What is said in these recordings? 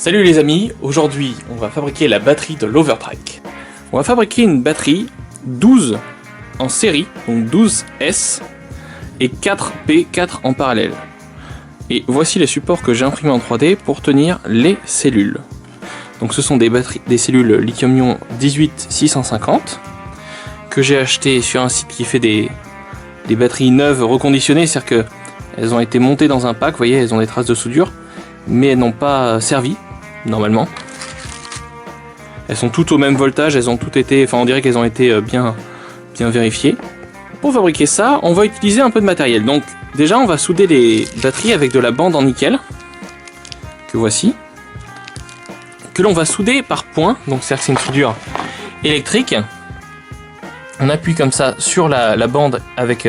Salut les amis, aujourd'hui on va fabriquer la batterie de l'Overtrack. On va fabriquer une batterie 12 en série, donc 12S et 4P4 en parallèle. Et voici les supports que j'ai imprimés en 3D pour tenir les cellules. Donc ce sont des cellules lithium-ion 18650 que j'ai acheté sur un site qui fait des batteries neuves reconditionnées, c'est-à-dire qu'elles ont été montées dans un pack, vous voyez, elles ont des traces de soudure, mais elles n'ont pas servi normalement. Elles sont toutes au même voltage, elles ont toutes été, enfin on dirait qu'elles ont été bien vérifiées. Pour fabriquer ça, on va utiliser un peu de matériel. Donc déjà on va souder les batteries avec de la bande en nickel, que voici, que l'on va souder par points, donc c'est-à-dire que c'est une soudure électrique. On appuie comme ça sur la bande avec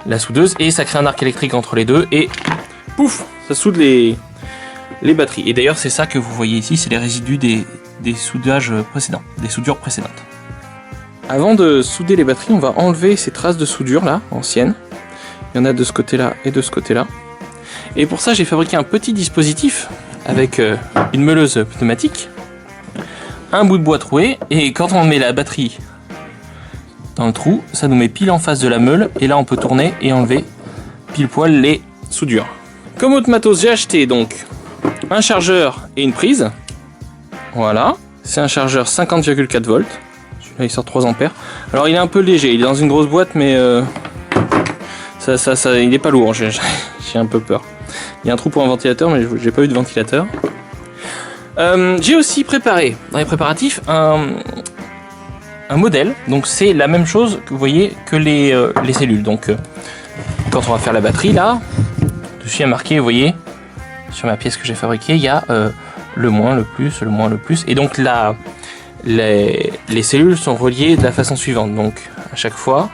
la soudeuse et ça crée un arc électrique entre les deux et pouf, ça soude les batteries. Et d'ailleurs c'est ça que vous voyez ici, c'est les résidus des soudages précédents, des soudures précédentes. Avant de souder les batteries, on va enlever ces traces de soudure là, anciennes. Il y en a de ce côté là et de ce côté là. Et pour ça j'ai fabriqué un petit dispositif avec une meuleuse pneumatique, un bout de bois troué, et quand on met la batterie dans le trou, ça nous met pile en face de la meule, et là on peut tourner et enlever pile poil les soudures. Comme autre matos, j'ai acheté donc un chargeur et une prise. Voilà, c'est un chargeur 50,4 volts. Celui-là il sort 3 ampères. Alors il est un peu léger, il est dans une grosse boîte, mais il est pas lourd, j'ai un peu peur. Il y a un trou pour un ventilateur, mais j'ai pas eu de ventilateur. J'ai aussi préparé, dans les préparatifs, un modèle. Donc c'est la même chose que vous voyez que les cellules. Donc quand on va faire la batterie là, dessus il y a marqué, vous voyez, sur ma pièce que j'ai fabriquée, il y a le moins, le plus, le moins, le plus. Et donc là, les cellules sont reliées de la façon suivante. Donc à chaque fois,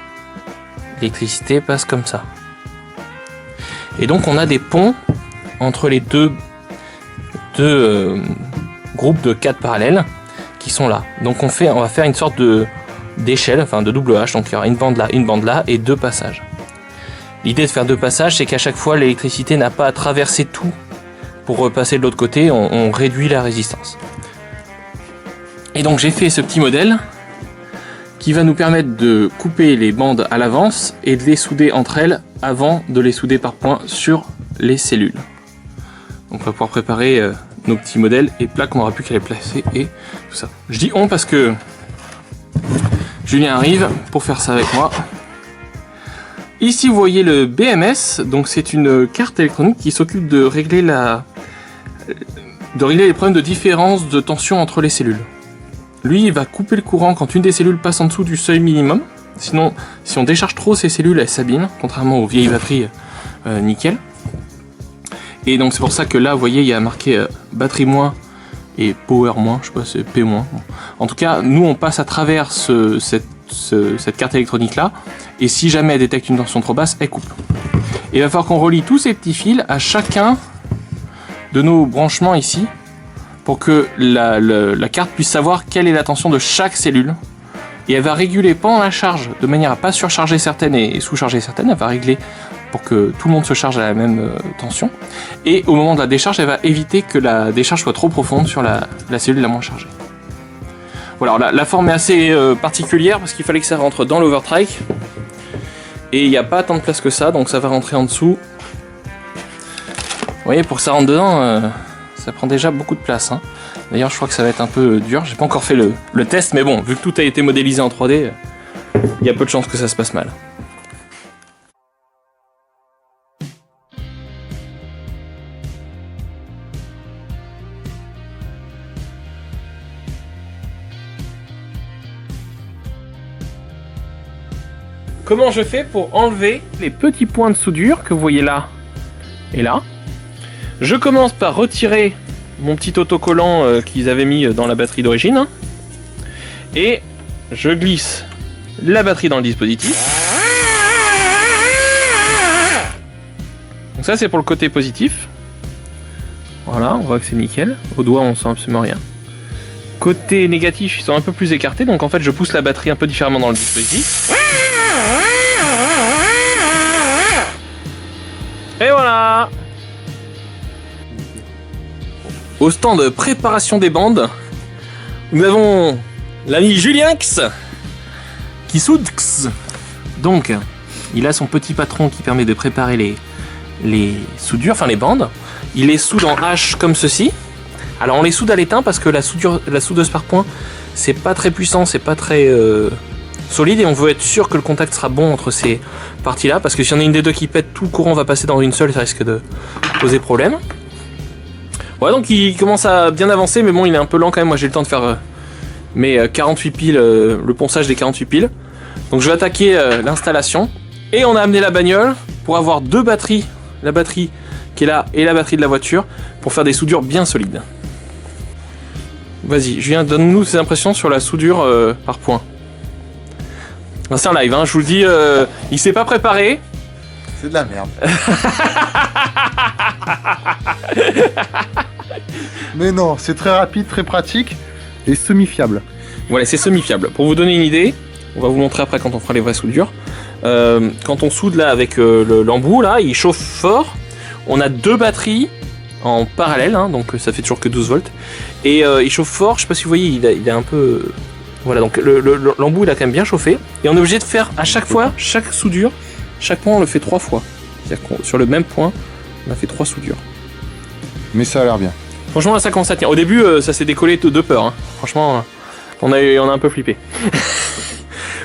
l'électricité passe comme ça. Et donc on a des ponts entre les deux groupes de 4 parallèles qui sont là. Donc on va faire une sorte d'échelle, enfin de double H. Donc il y aura une bande là et 2 passages. L'idée de faire 2 passages, c'est qu'à chaque fois l'électricité n'a pas à traverser tout pour repasser de l'autre côté, on réduit la résistance. Et donc j'ai fait ce petit modèle qui va nous permettre de couper les bandes à l'avance et de les souder entre elles avant de les souder par points sur les cellules. Donc on va pouvoir préparer nos petits modèles et plaques, on n'aura plus qu'à les placer et tout ça. Je dis on parce que Julien arrive pour faire ça avec moi. Ici vous voyez le BMS, donc c'est une carte électronique qui s'occupe de régler les problèmes de différence de tension entre les cellules. Lui il va couper le courant quand une des cellules passe en dessous du seuil minimum. Sinon si on décharge trop ces cellules, elles s'abîment, contrairement aux vieilles batteries nickel. Et donc c'est pour ça que là vous voyez il y a marqué batterie moins et power moins, je sais pas, c'est P moins. En tout cas nous on passe à travers cette carte électronique là, et si jamais elle détecte une tension trop basse, elle coupe. Et il va falloir qu'on relie tous ces petits fils à chacun de nos branchements ici pour que la carte puisse savoir quelle est la tension de chaque cellule, et elle va réguler pendant la charge de manière à pas surcharger certaines et sous-charger certaines. Elle va régler pour que tout le monde se charge à la même tension, et au moment de la décharge elle va éviter que la décharge soit trop profonde sur la cellule la moins chargée. Voilà, alors la forme est assez particulière parce qu'il fallait que ça rentre dans l'Overtrack et il n'y a pas tant de place que ça, donc ça va rentrer en dessous. Vous voyez, pour que ça rentre dedans, ça prend déjà beaucoup de place, hein. D'ailleurs je crois que ça va être un peu dur, j'ai pas encore fait le test, mais bon, vu que tout a été modélisé en 3D, il y a peu de chances que ça se passe mal. Comment je fais pour enlever les petits points de soudure que vous voyez là et là? Je commence par retirer mon petit autocollant qu'ils avaient mis dans la batterie d'origine, hein, et je glisse la batterie dans le dispositif. Donc ça c'est pour le côté positif. Voilà, on voit que c'est nickel. Au doigt on sent absolument rien. Côté négatif, ils sont un peu plus écartés, donc en fait je pousse la batterie un peu différemment dans le dispositif. Et voilà. au stand de préparation des bandes. Nous avons l'ami Julienx qui soude. Donc, il a son petit patron qui permet de préparer les soudures, enfin les bandes. Il les soude en H comme ceci. Alors on les soude à l'étain parce que la soudeuse par point, c'est pas très puissant, c'est pas très solide et on veut être sûr que le contact sera bon entre ces parties-là parce que si y en a une des deux qui pète, tout le courant va passer dans une seule, ça risque de poser problème. Ouais, donc il commence à bien avancer, mais bon, il est un peu lent quand même. Moi, j'ai le temps de faire mes 48 piles, le ponçage des 48 piles. Donc, je vais attaquer l'installation. Et on a amené la bagnole pour avoir deux batteries, la batterie qui est là et la batterie de la voiture, pour faire des soudures bien solides. Vas-y, Julien, donne-nous tes impressions sur la soudure par point. C'est un live, hein, je vous le dis, il s'est pas préparé. C'est de la merde. Mais non, c'est très rapide, très pratique et semi-fiable. Voilà, c'est semi-fiable. Pour vous donner une idée, on va vous montrer après quand on fera les vraies soudures. Quand on soude là avec l'embout, là, il chauffe fort. On a deux batteries en parallèle, hein, donc ça fait toujours que 12 volts. Et il chauffe fort, je sais pas si vous voyez, il a un peu... Voilà, donc l'embout il a quand même bien chauffé. Et on est obligé de faire à chaque fois, chaque soudure, chaque point on le fait 3 fois. C'est-à-dire que sur le même point, on a fait 3 soudures. Mais ça a l'air bien. Franchement là ça commence à tenir. Au début ça s'est décollé de peur. Hein. Franchement on a un peu flippé.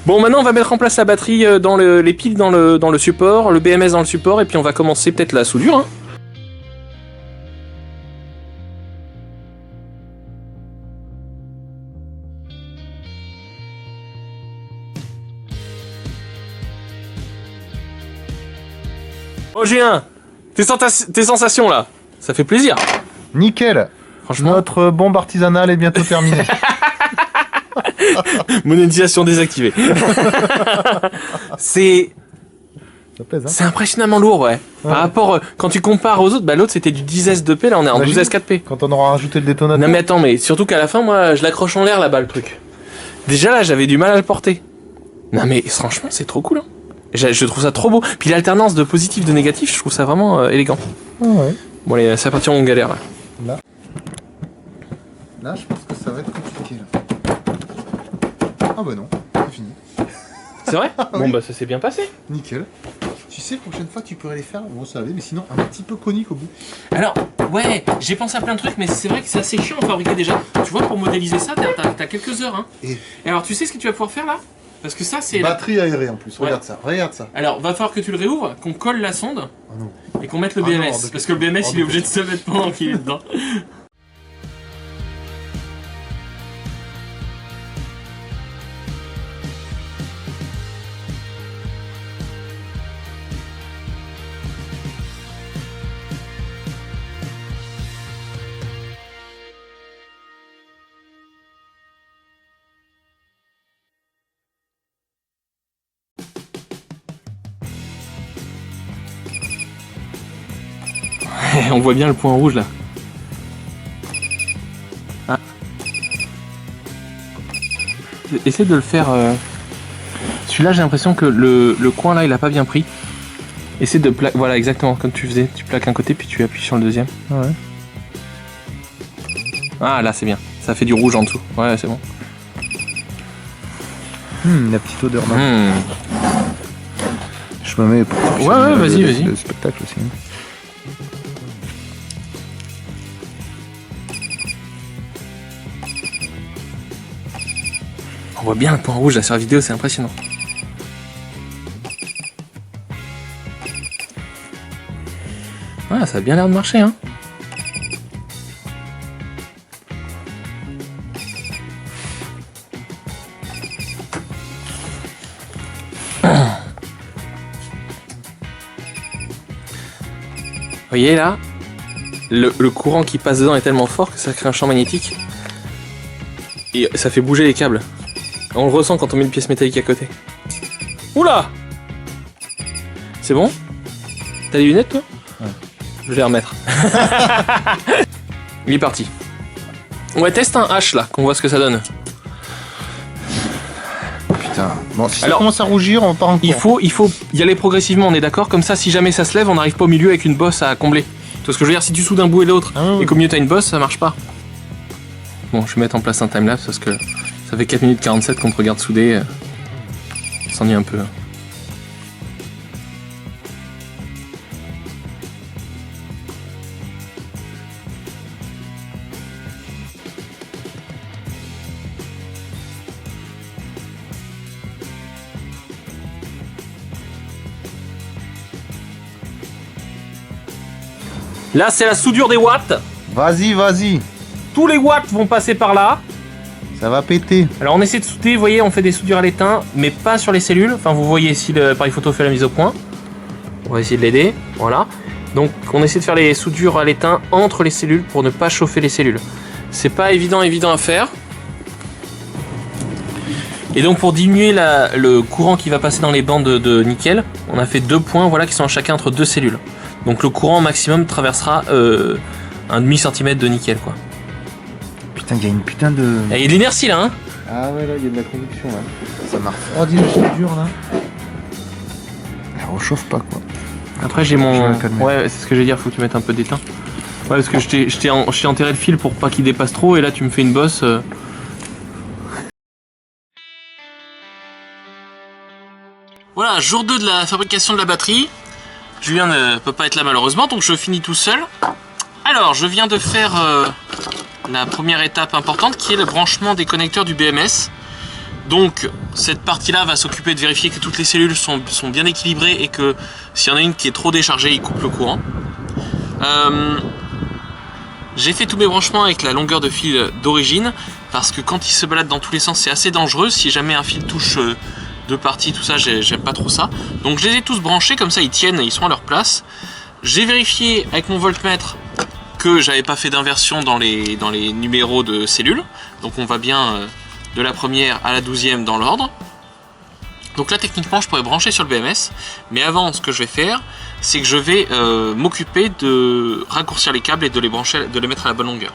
Bon maintenant on va mettre en place la batterie dans les piles dans le support, le BMS dans le support et puis on va commencer peut-être la soudure. Hein. Oh Julien, tes sensations là, ça fait plaisir. Nickel. Franchement. Notre bombe artisanale est bientôt terminée. Monétisation désactivée. C'est Ça pèse, hein. C'est impressionnamment lourd, ouais. Par rapport, quand tu compares aux autres, bah l'autre c'était du 10S2P, là on est en 12S4P. Quand on aura rajouté le détonateur. Non mais attends, mais surtout qu'à la fin, moi je l'accroche en l'air là-bas le truc. Déjà là j'avais du mal à le porter. Non mais franchement c'est trop cool, hein. Je trouve ça trop beau. Puis l'alternance de positif de négatif, je trouve ça vraiment élégant. Ah ouais. Bon allez, c'est à partir où on galère là. Là, je pense que ça va être compliqué là. Ah bah non, c'est fini. C'est vrai? Bon Oui. bah ça s'est bien passé. Nickel. Tu sais, la prochaine fois, tu pourrais les faire. Bon, ça allait, mais sinon, un petit peu conique au bout. Alors, ouais, j'ai pensé à plein de trucs, mais c'est vrai que c'est assez chiant à fabriquer déjà. Tu vois, pour modéliser ça, t'as quelques heures. Hein. Et alors, tu sais ce que tu vas pouvoir faire là? Parce que ça, c'est... Batterie aérée en plus, Ouais. regarde ça, regarde ça. Alors, va falloir que tu le réouvres, qu'on colle la sonde Oh non. et qu'on mette le Ah non, BMS. hors de Parce que le BMS, hors il de est obligé de se mettre pendant qu'il est dedans. On voit bien le point rouge là. Ah. Essaie de le faire. Celui-là, j'ai l'impression que le coin là, il a pas bien pris. Essaie de plaquer. Voilà, exactement comme tu faisais. Tu plaques un côté puis tu appuies sur le deuxième. Ouais. Ah là, c'est bien. Ça fait du rouge en dessous. Ouais, c'est bon. La petite odeur là. Mmh. Je me mets pour Ouais, vas-y, vas-y. Le spectacle aussi. On voit bien le point rouge là sur la vidéo, c'est impressionnant. Ah, ça a bien l'air de marcher, hein. Vous voyez là, le courant qui passe dedans est tellement fort que ça crée un champ magnétique. Et ça fait bouger les câbles. On le ressent quand on met une pièce métallique à côté. Oula! C'est bon? T'as des lunettes toi? Ouais. Je vais les remettre. Il est parti. On va tester un H là, qu'on voit ce que ça donne. Putain. Bon, si Alors, ça commence à rougir, on part en cours. Il faut y aller progressivement, on est d'accord? Comme ça, si jamais ça se lève, on n'arrive pas au milieu avec une bosse à combler. Tu vois ce que je veux dire? Si tu soudes un bout et l'autre, Ah ouais. et qu'au milieu t'as une bosse, ça marche pas. Bon, je vais mettre en place un timelapse parce que ça fait 4 minutes 47 qu'on te regarde souder. On s'ennuie un peu. Là, c'est la soudure des watts. Vas-y, vas-y. Tous les watts vont passer par là. Ça va péter. Alors on essaie de souder, vous voyez, on fait des soudures à l'étain, mais pas sur les cellules. Enfin, vous voyez ici l'appareil photo fait la mise au point. On va essayer de l'aider, voilà. Donc on essaie de faire les soudures à l'étain entre les cellules pour ne pas chauffer les cellules. C'est pas évident à faire. Et donc pour diminuer le courant qui va passer dans les bandes de nickel, on a fait 2 points, voilà, qui sont chacun entre 2 cellules. Donc le courant maximum traversera un demi-centimètre de nickel, quoi. Putain, il y a une putain de... Il y a de l'inertie là, hein. Ah ouais, là, il y a de la conduction, là. Ça m'a refroidi la soudure, là. Elle rechauffe pas, quoi. Après j'ai Je vais mon... la calmer. Ouais, c'est ce que je vais dire, faut que tu mettes un peu d'étain. Ouais, parce que je t'ai enterré le fil pour pas qu'il dépasse trop, et là tu me fais une bosse... Voilà, jour 2 de la fabrication de la batterie. Julien ne peut pas être là malheureusement, donc je finis tout seul. Alors, je viens de faire la première étape importante qui est le branchement des connecteurs du BMS. Donc, cette partie-là va s'occuper de vérifier que toutes les cellules sont bien équilibrées et que s'il y en a une qui est trop déchargée, il coupe le courant. J'ai fait tous mes branchements avec la longueur de fil d'origine parce que quand il se balade dans tous les sens, c'est assez dangereux. Si jamais un fil touche... deux parties, tout ça, j'aime pas trop ça. Donc je les ai tous branchés, comme ça ils tiennent et ils sont à leur place. J'ai vérifié avec mon voltmètre que j'avais pas fait d'inversion dans les numéros de cellules. Donc on va bien de la première à la 12e dans l'ordre. Donc là techniquement je pourrais brancher sur le BMS. Mais avant, ce que je vais faire, c'est que je vais m'occuper de raccourcir les câbles et de les brancher, de les mettre à la bonne longueur.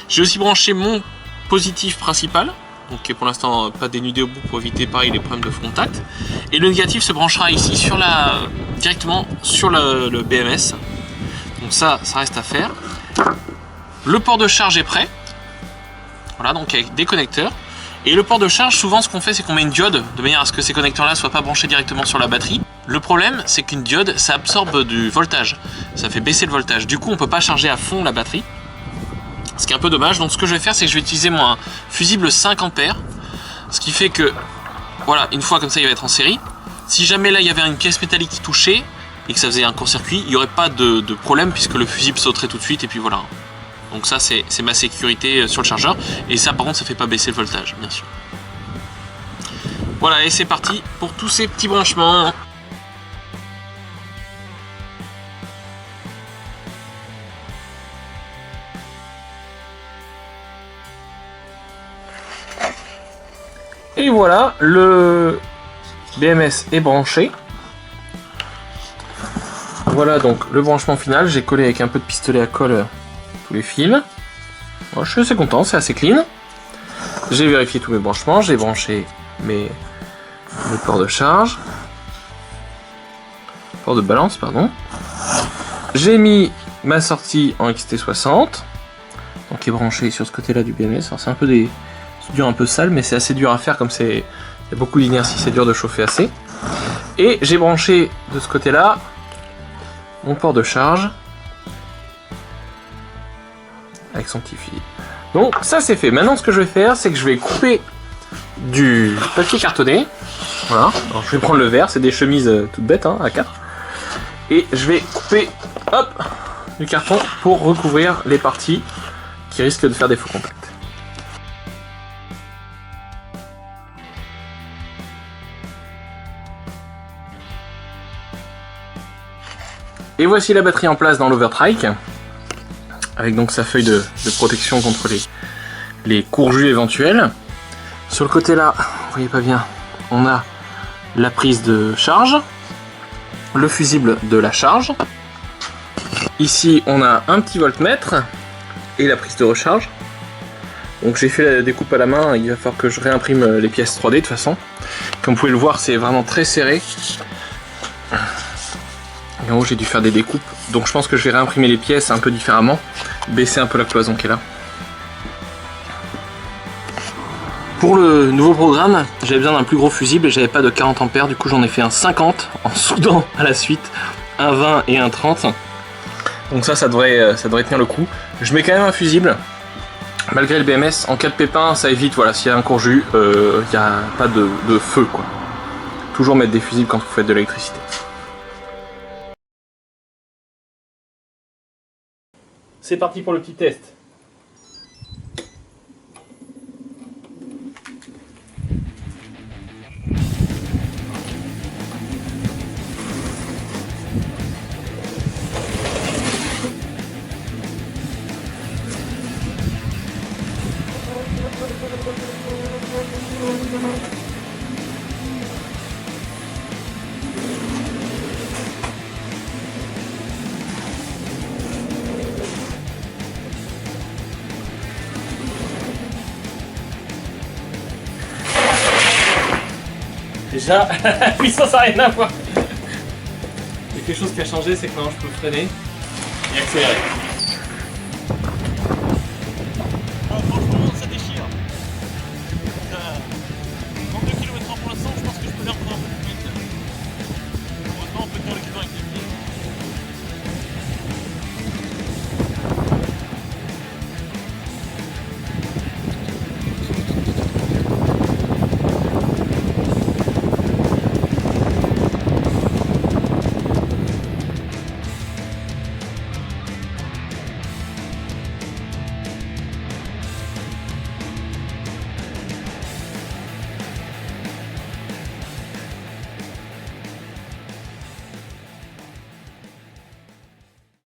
J'ai aussi branché mon positif principal, donc qui est pour l'instant pas dénudé au bout pour éviter pareil les problèmes de contact. Et le négatif se branchera ici sur directement sur le BMS. Donc ça reste à faire. Le port de charge est prêt. Voilà, donc avec des connecteurs. Et le port de charge, souvent ce qu'on fait, c'est qu'on met une diode de manière à ce que ces connecteurs-là ne soient pas branchés directement sur la batterie. Le problème, c'est qu'une diode, ça absorbe du voltage. Ça fait baisser le voltage. Du coup, on ne peut pas charger à fond la batterie. Ce qui est un peu dommage. Donc ce que je vais faire, c'est que je vais utiliser mon fusible 5 ampères. Ce qui fait que, voilà, une fois comme ça, il va être en série. Si jamais là, il y avait une pièce métallique qui touchait et que ça faisait un court-circuit, il n'y aurait pas de problème puisque le fusible sauterait tout de suite et puis voilà. Donc ça, c'est ma sécurité sur le chargeur. Et ça, par contre, ça ne fait pas baisser le voltage, bien sûr. Voilà, et c'est parti pour tous ces petits branchements. Et voilà, le BMS est branché. Voilà donc le branchement final. J'ai collé avec un peu de pistolet à colle tous les fils. Moi, je suis assez content, c'est assez clean. J'ai vérifié tous mes branchements, j'ai branché mes ports de charge. Port de balance, pardon. J'ai mis ma sortie en XT60. Donc qui est branchée sur ce côté-là du BMS. Alors c'est un peu des soudures un peu sales, mais c'est assez dur à faire comme il y a beaucoup d'inertie, c'est dur de chauffer assez. Et j'ai branché de ce côté-là mon port de charge avec son petit fil. Donc ça c'est fait. Maintenant ce que je vais faire, c'est que je vais couper du papier cartonné. Voilà. Alors, je vais prendre le verre, c'est des chemises toutes bêtes, hein, à 4. Et je vais couper, hop, du carton pour recouvrir les parties qui risquent de faire des faux contacts. Et voici la batterie en place dans l'Overtrike, avec donc sa feuille de protection contre les courjus éventuels. Sur le côté là, vous voyez pas bien, on a la prise de charge, le fusible de la charge. Ici on a un petit voltmètre et la prise de recharge. Donc j'ai fait la découpe à la main, il va falloir que je réimprime les pièces 3D de toute façon. Comme vous pouvez le voir, c'est vraiment très serré. Et en haut j'ai dû faire des découpes Donc je pense que je vais réimprimer les pièces un peu différemment, baisser un peu la cloison qui est là. Pour le nouveau programme, j'avais besoin d'un plus gros fusible et j'avais pas de 40 ampères, du coup j'en ai fait un 50 en soudant à la suite, un 20 et un 30. Donc ça devrait tenir le coup. Je mets quand même un fusible, malgré le BMS, en cas de pépin ça évite, voilà, s'il y a un court-jus, il n'y a pas de feu quoi. Toujours mettre des fusibles quand vous faites de l'électricité. C'est parti pour le petit test. Déjà, la puissance ça n'a rien à voir. Il y a quelque chose qui a changé, c'est que maintenant je peux freiner et accélérer.